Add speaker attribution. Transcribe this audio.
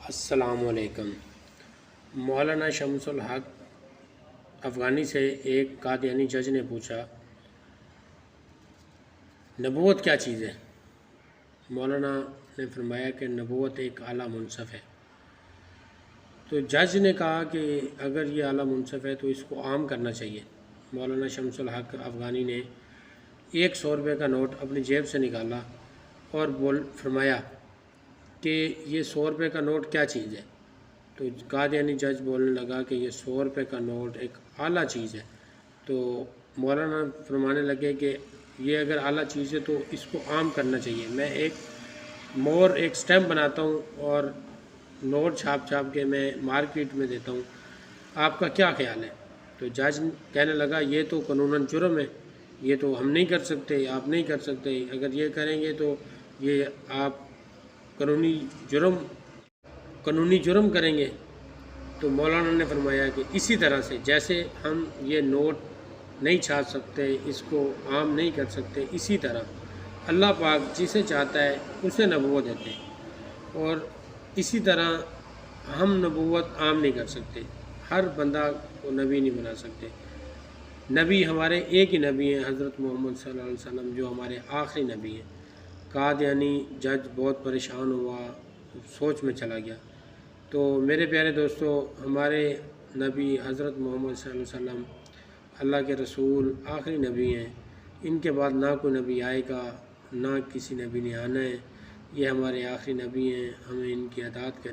Speaker 1: السلام علیکم۔ مولانا شمس الحق افغانی سے ایک قادیانی جج نے پوچھا نبوت کیا چیز ہے؟ مولانا نے فرمایا کہ نبوت ایک اعلیٰ منصب ہے۔ تو جج نے کہا کہ اگر یہ اعلیٰ منصب ہے تو اس کو عام کرنا چاہیے۔ مولانا شمس الحق افغانی نے 100 روپے کا نوٹ اپنی جیب سے نکالا اور فرمایا کہ یہ 100 روپے کا نوٹ کیا چیز ہے؟ تو قادیانی جج بولنے لگا کہ یہ 100 روپے کا نوٹ ایک اعلیٰ چیز ہے۔ تو مولانا فرمانے لگے کہ یہ اگر اعلیٰ چیز ہے تو اس کو عام کرنا چاہیے۔ میں ایک سٹیمپ بناتا ہوں اور نوٹ چھاپ کے میں مارکیٹ میں دیتا ہوں، آپ کا کیا خیال ہے؟ تو جج کہنے لگا یہ تو قانوناً جرم ہے، یہ تو ہم نہیں کر سکتے، آپ نہیں کر سکتے، اگر یہ کریں گے تو یہ آپ قانونی جرم کریں گے۔ تو مولانا نے فرمایا کہ اسی طرح سے جیسے ہم یہ نوٹ نہیں چھاپ سکتے، اس کو عام نہیں کر سکتے، اسی طرح اللہ پاک جسے چاہتا ہے اسے نبوت دیتے ہیں، اور اسی طرح ہم نبوت عام نہیں کر سکتے، ہر بندہ کو نبی نہیں بنا سکتے۔ نبی ہمارے ایک ہی نبی ہیں، حضرت محمد صلی اللہ علیہ وسلم، جو ہمارے آخری نبی ہیں۔ قادیانی جج بہت پریشان ہوا، سوچ میں چلا گیا۔ تو میرے پیارے دوستو، ہمارے نبی حضرت محمد صلی اللہ علیہ وسلم اللہ کے رسول آخری نبی ہیں، ان کے بعد نہ کوئی نبی آئے گا، نہ کسی نبی نے آنا ہے، یہ ہمارے آخری نبی ہیں، ہمیں ان کی اطاعت کرنی